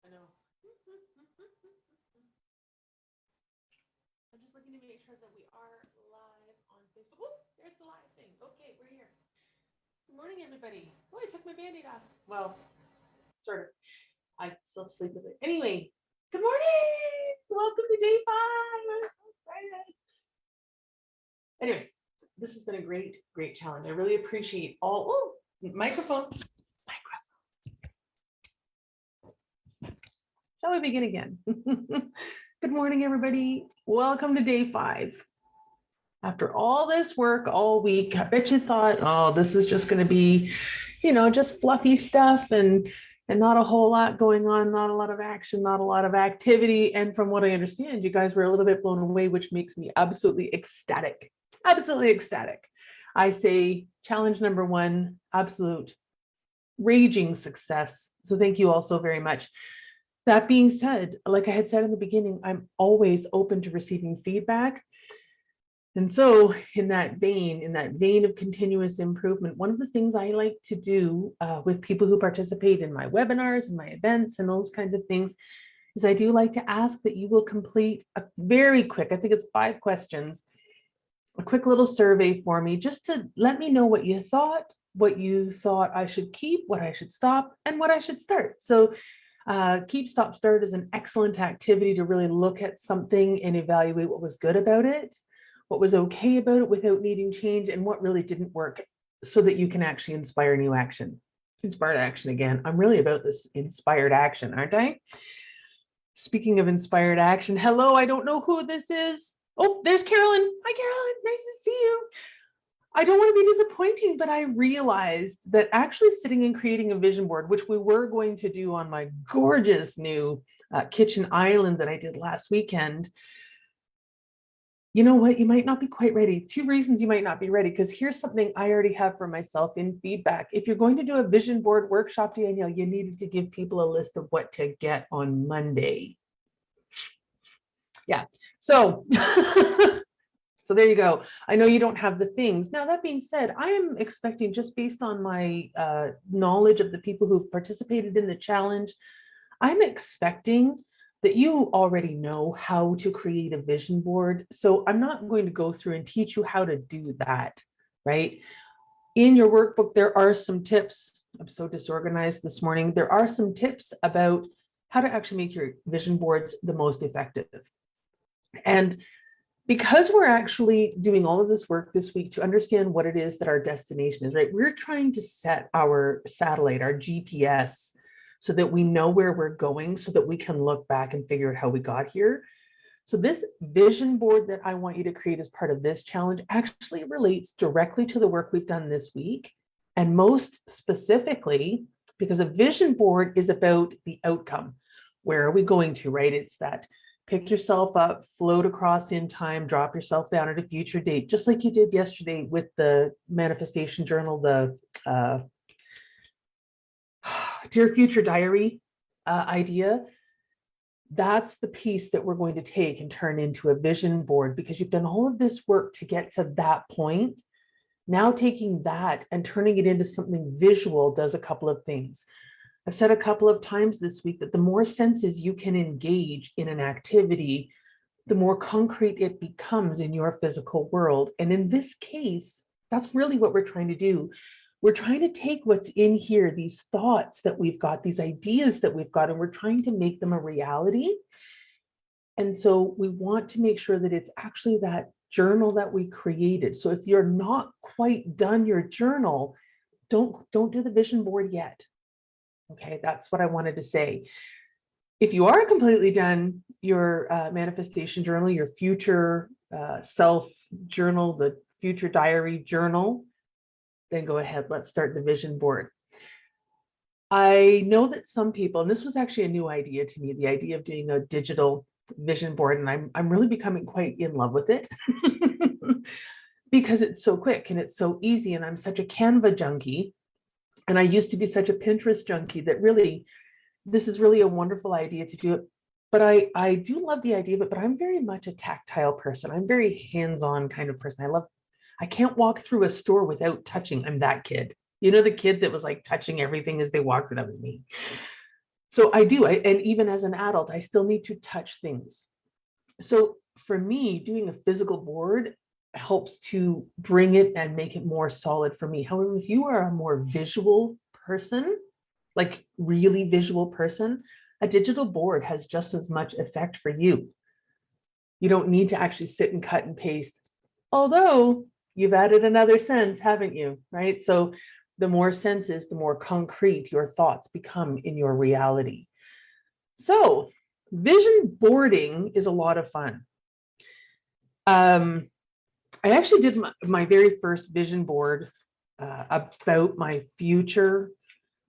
I know. I'm just looking to make sure that we are live on Facebook. Oh, there's the live thing. Okay, we're here. Good morning, everybody. Oh, I took my Band-Aid off. Well, sort of. I still sleep with it. Anyway, good morning. Welcome to day 5. I'm so excited. Anyway, this has been a great, great challenge. I really appreciate all. Oh, microphone. Shall we begin again? Good morning, everybody. Welcome to day 5. After all this work all week, I bet you thought, oh, this is just going to be, just fluffy stuff and not a whole lot going on, not a lot of action, not a lot of activity. And from what I understand, you guys were a little bit blown away, which makes me absolutely ecstatic. Absolutely ecstatic. I say challenge number 1, absolute raging success. So thank you all so very much. That being said, like I had said in the beginning, I'm always open to receiving feedback. And so in that vein of continuous improvement, one of the things I like to do with people who participate in my webinars and my events and those kinds of things is I do like to ask that you will complete a very quick, I think it's 5 questions, a quick little survey for me, just to let me know what you thought I should keep, what I should stop, and what I should start. So keep, stop, start is an excellent activity to really look at something and evaluate what was good about it, what was okay about it without needing change, and what really didn't work, so that you can actually inspire new action. Inspired action again. I'm really about this inspired action, aren't I? Speaking of inspired action, hello, I don't know who this is. Oh, there's Carolyn. Hi, Carolyn. Nice to see you. I don't want to be disappointing, but I realized that actually sitting and creating a vision board, which we were going to do on my gorgeous new kitchen island that I did last weekend, you know what? You might not be quite ready. 2 reasons you might not be ready, because here's something I already have for myself in feedback. If you're going to do a vision board workshop, Danielle, you needed to give people a list of what to get on Monday. Yeah. So, so there you go. I know you don't have the things. Now, that being said, I am expecting, just based on my knowledge of the people who've participated in the challenge, I'm expecting that you already know how to create a vision board. So I'm not going to go through and teach you how to do that, right? In your workbook, there are some tips. I'm so disorganized this morning. There are some tips about how to actually make your vision boards the most effective. And because we're actually doing all of this work this week to understand what it is that our destination is, right? We're trying to set our satellite, our GPS, so that we know where we're going, so that we can look back and figure out how we got here. So this vision board that I want you to create as part of this challenge actually relates directly to the work we've done this week. And most specifically, because a vision board is about the outcome. Where are we going to, right? It's that pick yourself up, float across in time, drop yourself down at a future date, just like you did yesterday with the manifestation journal, the Dear Future Diary idea. That's the piece that we're going to take and turn into a vision board, because you've done all of this work to get to that point. Now taking that and turning it into something visual does a couple of things. I've said a couple of times this week that the more senses you can engage in an activity, the more concrete it becomes in your physical world. And in this case, that's really what we're trying to do. We're trying to take what's in here, these thoughts that we've got, these ideas that we've got, and we're trying to make them a reality. And so we want to make sure that it's actually that journal that we created. So if you're not quite done your journal, don't do the vision board yet. Okay, that's what I wanted to say. If you are completely done your manifestation journal, your future self journal, the future diary journal, then go ahead, let's start the vision board. I know that some people, and this was actually a new idea to me, the idea of doing a digital vision board, and I'm really becoming quite in love with it because it's so quick and it's so easy, and I'm such a Canva junkie. And I used to be such a Pinterest junkie that really, this is really a wonderful idea to do it. But I do love the idea of it, but I'm very much a tactile person. I'm very hands-on kind of person. I can't walk through a store without touching. I'm that kid. You know, the kid that was like touching everything as they walked through, that was me. So and even as an adult, I still need to touch things. So for me, doing a physical board helps to bring it and make it more solid for me. However, if you are a more visual person, like really visual person, a digital board has just as much effect for you. You don't need to actually sit and cut and paste, although you've added another sense, haven't you? Right? So the more senses, the more concrete your thoughts become in your reality. So vision boarding is a lot of fun. I actually did my very first vision board about my future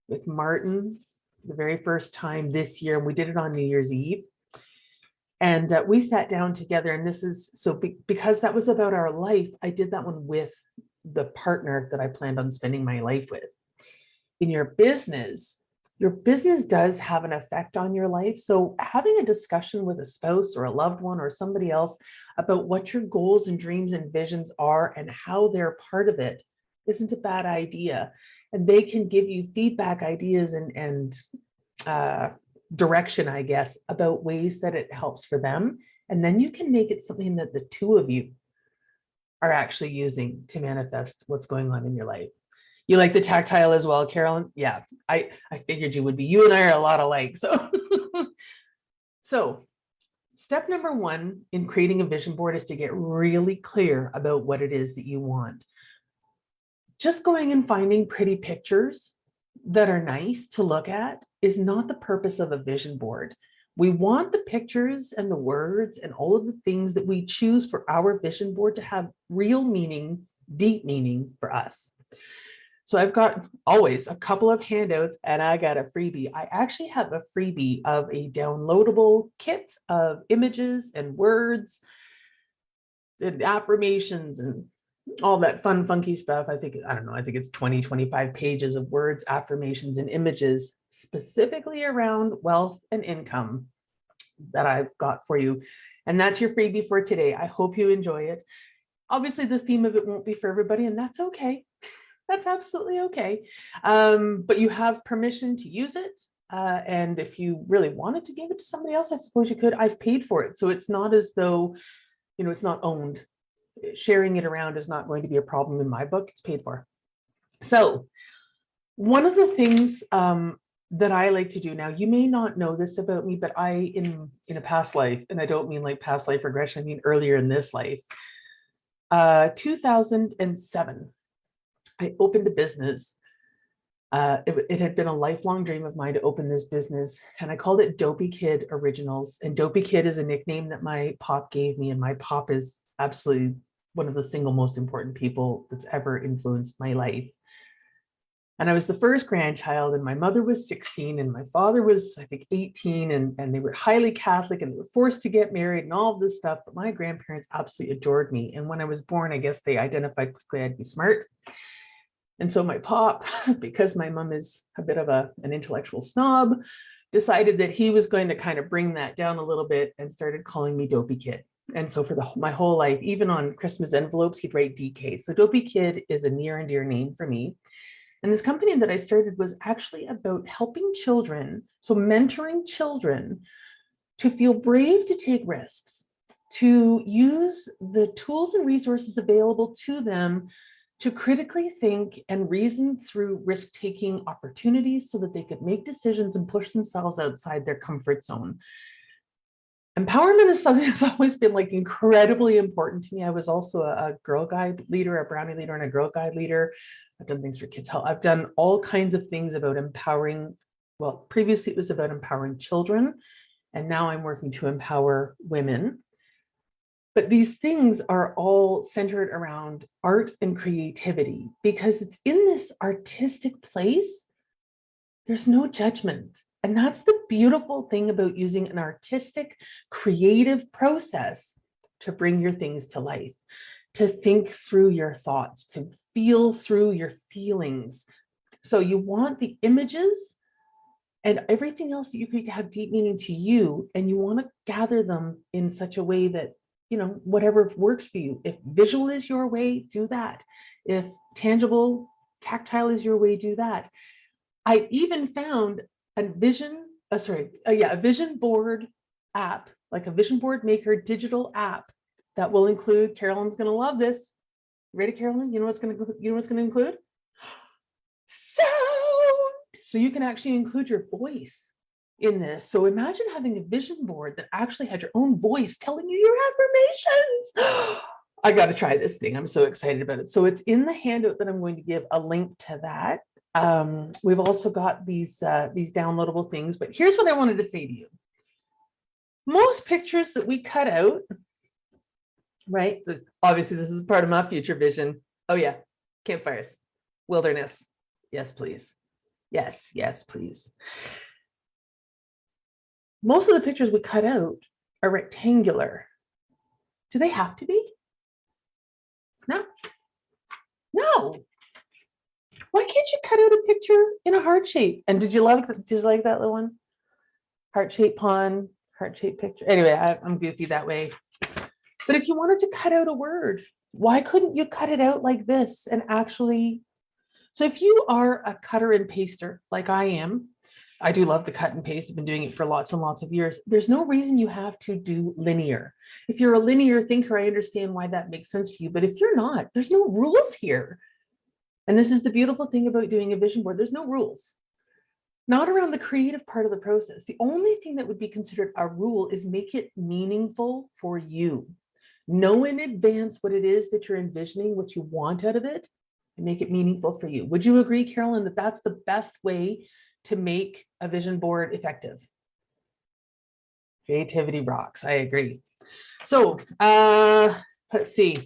with Martin the very first time this year. And we did it on New Year's Eve. And we sat down together, and this is so because that was about our life. I did that one with the partner that I planned on spending my life with. In your business does have an effect on your life. So having a discussion with a spouse or a loved one or somebody else about what your goals and dreams and visions are and how they're part of it isn't a bad idea. And they can give you feedback, ideas, and direction, I guess, about ways that it helps for them. And then you can make it something that the two of you are actually using to manifest what's going on in your life. You like the tactile as well, Carolyn? Yeah, I figured you would be. You and I are a lot alike. So step number one in creating a vision board is to get really clear about what it is that you want. Just going and finding pretty pictures that are nice to look at is not the purpose of a vision board. We want the pictures and the words and all of the things that we choose for our vision board to have real meaning, deep meaning for us. So I've got always a couple of handouts, and I got a freebie. I actually have a freebie of a downloadable kit of images and words and affirmations and all that fun, funky stuff. I think it's 20, 25 pages of words, affirmations, and images specifically around wealth and income that I've got for you. And that's your freebie for today. I hope you enjoy it. Obviously, the theme of it won't be for everybody, and that's okay. That's absolutely okay. But you have permission to use it. And if you really wanted to give it to somebody else, I suppose you could. I've paid for it. So it's not as though, it's not owned. Sharing it around is not going to be a problem in my book. It's paid for. So one of the things that I like to do now, you may not know this about me, but I, in a past life, and I don't mean like past life regression, I mean earlier in this life, 2007, I opened a business. It had been a lifelong dream of mine to open this business, and I called it Dopey Kid Originals. And Dopey Kid is a nickname that my pop gave me, and my pop is absolutely one of the single most important people that's ever influenced my life. And I was the first grandchild, and my mother was 16, and my father was, I think, 18, and they were highly Catholic, and they were forced to get married and all of this stuff. But my grandparents absolutely adored me. And when I was born, I guess they identified quickly I'd be smart. And so my pop, because my mom is a bit of an intellectual snob, decided that he was going to kind of bring that down a little bit and started calling me Dopey Kid. And so for my whole life, even on Christmas envelopes, he'd write DK. So Dopey Kid is a near and dear name for me. And this company that I started was actually about helping children, so mentoring children to feel brave to take risks, to use the tools and resources available to them to critically think and reason through risk-taking opportunities so that they could make decisions and push themselves outside their comfort zone. Empowerment is something that's always been like incredibly important to me. I was also a Girl Guide leader, a Brownie leader, and a Girl Guide leader. I've done things for Kids Health. I've done all kinds of things about empowering. Well, previously it was about empowering children, and now I'm working to empower women. But these things are all centered around art and creativity, because it's in this artistic place, there's no judgment. And that's the beautiful thing about using an artistic, creative process to bring your things to life, to think through your thoughts, to feel through your feelings. So you want the images and everything else that you create to have deep meaning to you, and you want to gather them in such a way that, whatever works for you. If visual is your way, do that. If tangible, tactile is your way, do that. I even found a vision a vision board app, like a vision board maker digital app that will include, Carolyn's going to love this. Ready, Carolyn? You know what's going to include? Sound. So you can actually include your voice in this. So imagine having a vision board that actually had your own voice telling you your affirmations. I got to try this thing. I'm so excited about it. So it's in the handout that I'm going to give a link to that. We've also got these downloadable things, but here's what I wanted to say to you. Most pictures that we cut out, right? Obviously, this is part of my future vision. Oh yeah, campfires, wilderness. Yes, please. Yes, yes, please. Most of the pictures we cut out are rectangular. Do they have to be? No. No. Why can't you cut out a picture in a heart shape? And did you like that little one? Heart shaped pond, heart shaped picture. Anyway, I'm goofy that way. But if you wanted to cut out a word, why couldn't you cut it out like this and actually? So if you are a cutter and paster like I am, I do love to cut and paste. I've been doing it for lots and lots of years. There's no reason you have to do linear. If you're a linear thinker, I understand why that makes sense for you. But if you're not, there's no rules here. And this is the beautiful thing about doing a vision board. There's no rules, not around the creative part of the process. The only thing that would be considered a rule is make it meaningful for you. Know in advance what it is that you're envisioning, what you want out of it, and make it meaningful for you. Would you agree, Carolyn, that that's the best way to make a vision board effective? Creativity rocks. I agree. So let's see.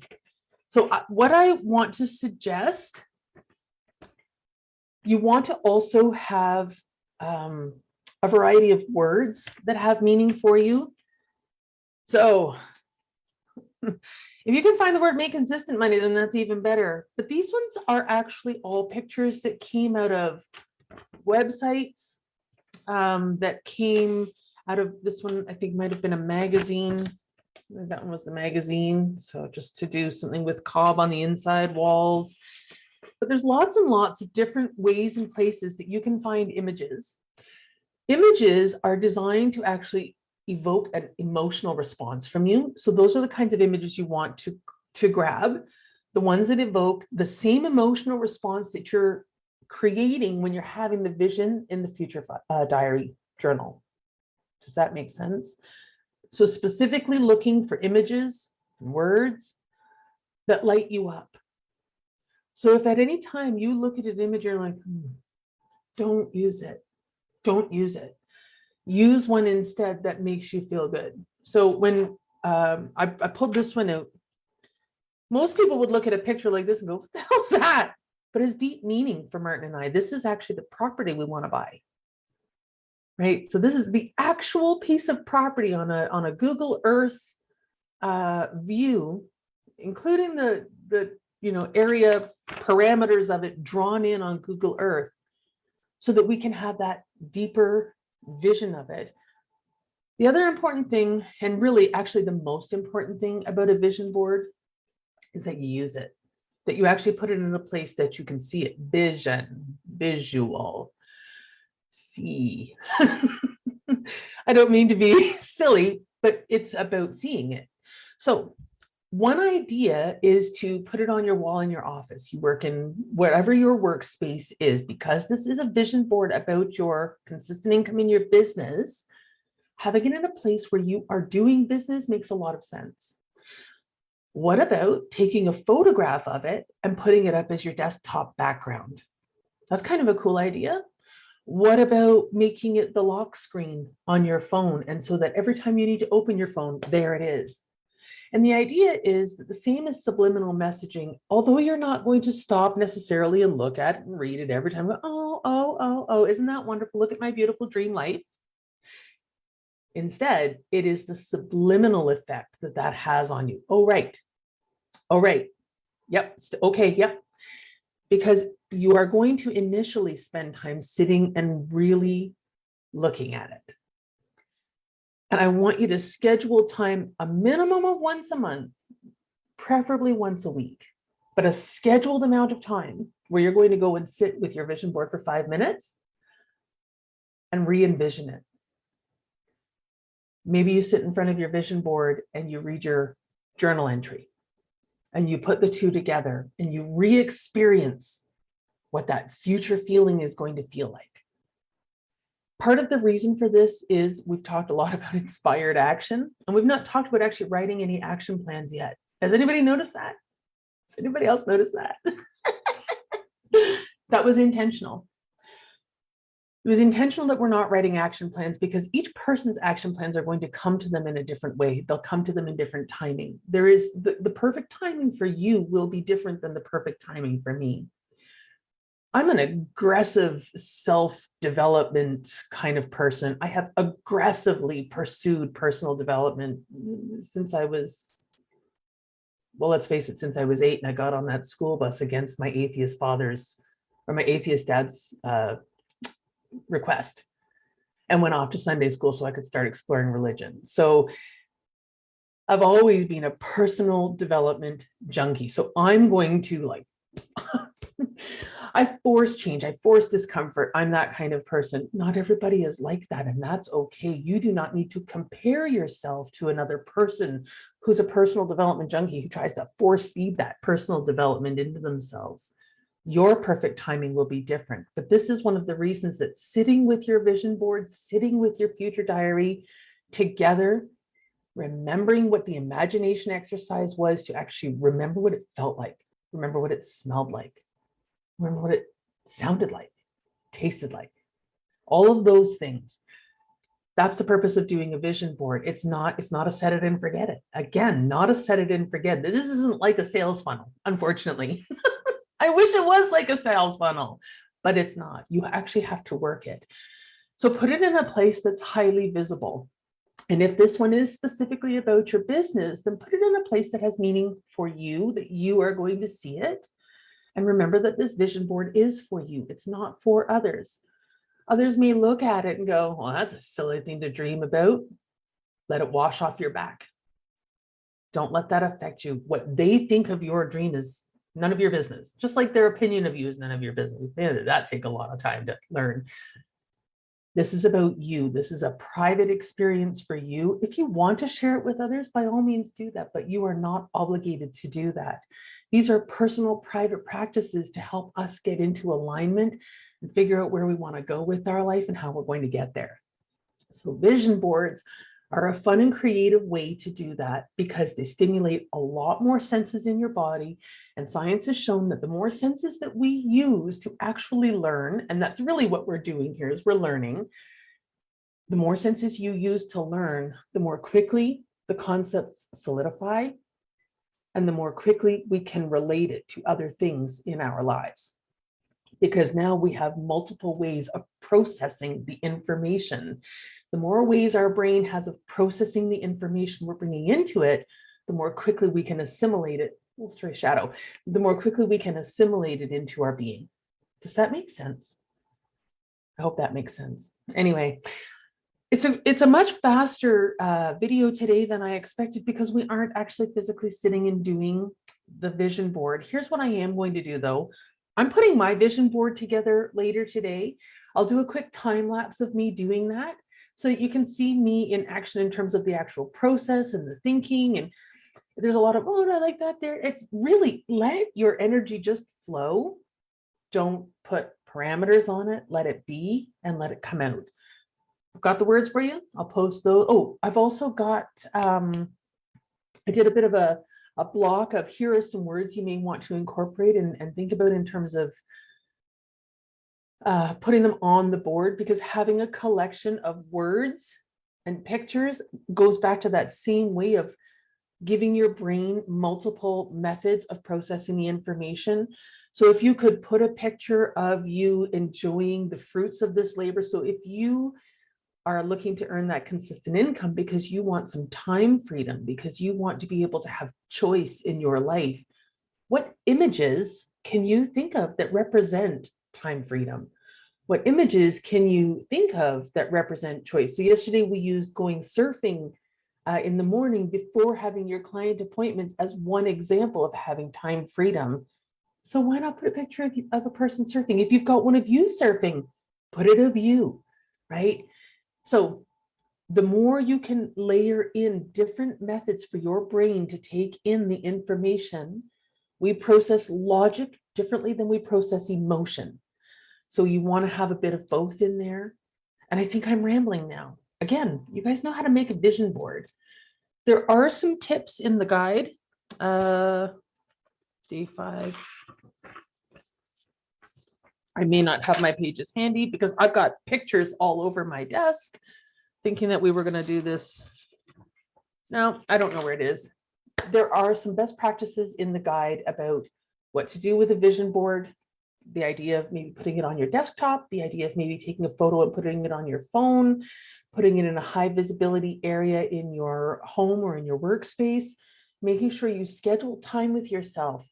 So what I want to suggest, you want to also have a variety of words that have meaning for you. So if you can find the word make consistent money, then that's even better. But these ones are actually all pictures that came out of websites, that came out of this one. I think might have been a magazine. That one was the magazine. So just to do something with Cobb on the inside walls. But there's lots and lots of different ways and places that you can find images. Images are designed to actually evoke an emotional response from you. So those are the kinds of images you want to grab, the ones that evoke the same emotional response that you're creating when you're having the vision in the future diary journal. Does that make sense? So specifically looking for images, words that light you up. So if at any time you look at an image, you're like, don't use it. Don't use it. Use one instead that makes you feel good. So when I pulled this one out, most people would look at a picture like this and go, what the hell's that? But it's deep meaning for Martin and I. This is actually the property we want to buy. Right? So this is the actual piece of property on a Google Earth view, including the area parameters of it drawn in on Google Earth, so that we can have that deeper vision of it. The other important thing, and really actually the most important thing about a vision board, is that you use it, that you actually put it in a place that you can see it. Vision, visual, see. I don't mean to be silly, but it's about seeing it. So one idea is to put it on your wall in your office. You work in wherever your workspace is, because this is a vision board about your consistent income in your business. Having it in a place where you are doing business makes a lot of sense. What about taking a photograph of it and putting it up as your desktop background? That's kind of a cool idea. What about making it the lock screen on your phone, and so that every time you need to open your phone, there it is? And the idea is that the same as subliminal messaging, although you're not going to stop necessarily and look at it and read it every time, oh, isn't that wonderful? Look at my beautiful dream life. Instead, it is the subliminal effect that has on you. Oh, right. Yep. Okay. Yep. Because you are going to initially spend time sitting and really looking at it. And I want you to schedule time, a minimum of once a month, preferably once a week, but a scheduled amount of time where you're going to go and sit with your vision board for 5 minutes and re-envision it. Maybe you sit in front of your vision board and you read your journal entry and you put the two together and you re-experience what that future feeling is going to feel like. Part of the reason for this is we've talked a lot about inspired action, and we've not talked about actually writing any action plans yet. Has anybody noticed that? Has anybody else noticed that? That was intentional. It was intentional that we're not writing action plans because each person's action plans are going to come to them in a different way. They'll come to them in different timing. There is the perfect timing for you will be different than the perfect timing for me. I'm an aggressive self-development kind of person. I have aggressively pursued personal development since I was, well, let's face it, since I was 8 and I got on that school bus against my atheist father's or my atheist dad's request and went off to Sunday school so I could start exploring religion. So I've always been a personal development junkie. So I'm going to like, I force change, I force discomfort. I'm that kind of person. Not everybody is like that, and that's okay. You do not need to compare yourself to another person who's a personal development junkie who tries to force feed that personal development into themselves. Your perfect timing will be different. But this is one of the reasons that sitting with your vision board, sitting with your future diary together, remembering what the imagination exercise was to actually remember what it felt like, remember what it smelled like, remember what it sounded like, tasted like, all of those things. That's the purpose of doing a vision board. It's not a set it and forget it. Again, not a set it and forget it. This isn't like a sales funnel, unfortunately. I wish it was like a sales funnel, but it's not. You actually have to work it. So put it in a place that's highly visible. And if this one is specifically about your business, then put it in a place that has meaning for you, that you are going to see it. And remember that this vision board is for you. It's not for others. Others may look at it and go, well, that's a silly thing to dream about. Let it wash off your back. Don't let that affect you. What they think of your dream is none of your business. Just like their opinion of you is none of your business. That take a lot of time to learn. This is about you. This is a private experience for you. If you want to share it with others, by all means do that, but you are not obligated to do that. These are personal, private practices to help us get into alignment and figure out where we want to go with our life and how we're going to get there. So vision boards are a fun and creative way to do that because they stimulate a lot more senses in your body. And science has shown that the more senses that we use to actually learn, and that's really what we're doing here is we're learning, the more senses you use to learn, the more quickly the concepts solidify and the more quickly we can relate it to other things in our lives. Because now we have multiple ways of processing the information. The more ways our brain has of processing the information we're bringing into it, the more quickly we can assimilate it. Oh, sorry, shadow. The more quickly we can assimilate it into our being. Does that make sense? I hope that makes sense. Anyway, it's a much faster video today than I expected because we aren't actually physically sitting and doing the vision board. Here's what I am going to do though. I'm putting my vision board together later today. I'll do a quick time lapse of me doing that so that you can see me in action in terms of the actual process and the thinking. And there's a lot of, oh, I like that there. It's really let your energy just flow. Don't put parameters on it. Let it be and let it come out. I've got the words for you. I'll post those. Oh, I've also got, I did a bit of a block of here are some words you may want to incorporate and think about in terms of putting them on the board, because having a collection of words and pictures goes back to that same way of giving your brain multiple methods of processing the information. So if you could put a picture of you enjoying the fruits of this labor. So if you are looking to earn that consistent income because you want some time freedom, because you want to be able to have choice in your life, what images can you think of that represent time freedom? What images can you think of that represent choice? So yesterday we used going surfing in the morning before having your client appointments as one example of having time freedom. So why not put a picture of a person surfing? If you've got one of you surfing, put it of you, right? So the more you can layer in different methods for your brain to take in the information, we process logic differently than we process emotion. So you want to have a bit of both in there. And I think I'm rambling now. Again, you guys know how to make a vision board. There are some tips in the guide. Day 5. I may not have my pages handy because I've got pictures all over my desk, thinking that we were going to do this. No, I don't know where it is. There are some best practices in the guide about what to do with a vision board, the idea of maybe putting it on your desktop, the idea of maybe taking a photo and putting it on your phone, putting it in a high visibility area in your home or in your workspace, making sure you schedule time with yourself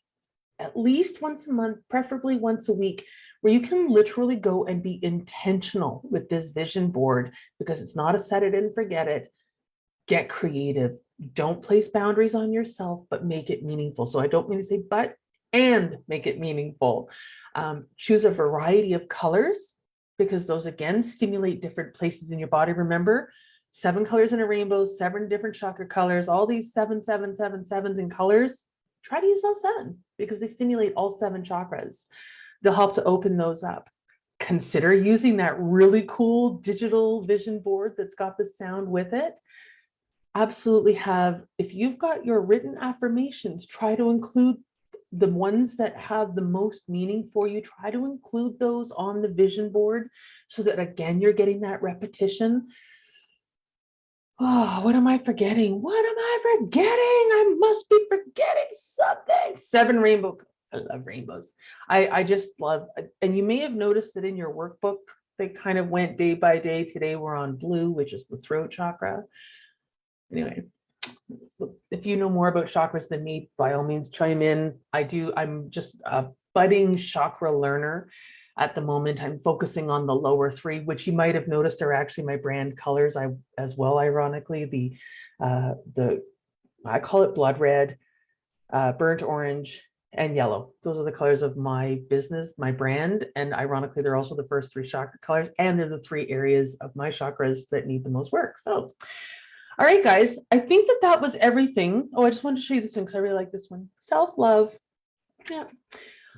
at least once a month, preferably once a week, where you can literally go and be intentional with this vision board, because it's not a set it and forget it. Get creative. Don't place boundaries on yourself, but make it meaningful. So I don't mean to say but, and make it meaningful. Choose a variety of colors, because those again stimulate different places in your body. Remember, 7 colors in a rainbow, 7 different chakra colors, all these 7, 7, 7, 7s in colors. Try to use all 7 because they stimulate all 7 chakras. They'll help to open those up. Consider using that really cool digital vision board that's got the sound with it. Absolutely have, if you've got your written affirmations, try to include the ones that have the most meaning for you. Try to include those on the vision board so that, again, you're getting that repetition. Oh, what am I forgetting? What am I forgetting? I must be forgetting something. 7 rainbow. I love rainbows. I just love, and you may have noticed that in your workbook, they kind of went day by day. Today we're on blue, which is the throat chakra. Anyway, if you know more about chakras than me, by all means chime in. I'm just a budding chakra learner at the moment. I'm focusing on the lower 3, which you might have noticed are actually my brand colors as well. Ironically, I call it blood red, burnt orange, and yellow. Those are the colors of my business, my brand. And ironically, they're also the first 3 chakra colors. And they're the 3 areas of my chakras that need the most work. So, all right, guys, I think that was everything. Oh, I just wanted to show you this one because I really like this one. Self-love. Yeah,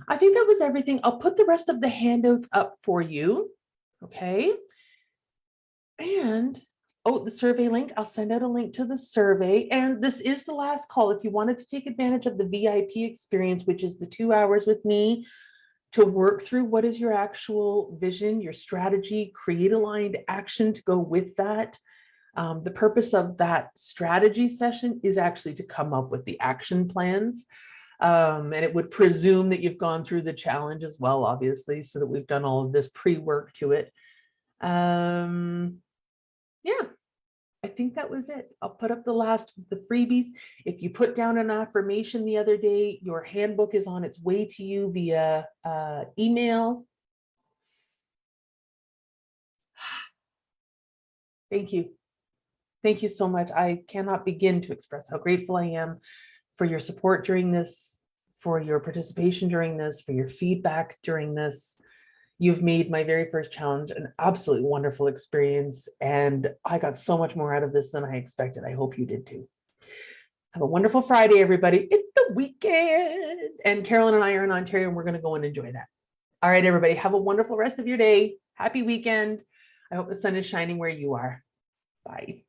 I think that was everything. I'll put the rest of the handouts up for you. Okay. And, oh, the survey link. I'll send out a link to the survey. And this is the last call. If you wanted to take advantage of the VIP experience, which is the 2 hours with me to work through what is your actual vision, your strategy, create aligned action to go with that. The purpose of that strategy session is actually to come up with the action plans. And it would presume that you've gone through the challenge as well, obviously, so that we've done all of this pre-work to it. Yeah, I think that was it. I'll put up the last of the freebies. If you put down an affirmation the other day, your handbook is on its way to you via email. Thank you. Thank you so much. I cannot begin to express how grateful I am for your support during this, for your participation during this, for your feedback during this. You've made my very first challenge an absolutely wonderful experience, and I got so much more out of this than I expected. I hope you did too. Have a wonderful Friday, everybody. It's the weekend, and Carolyn and I are in Ontario, and we're going to go and enjoy that. All right, everybody, have a wonderful rest of your day. Happy weekend. I hope the sun is shining where you are. Bye.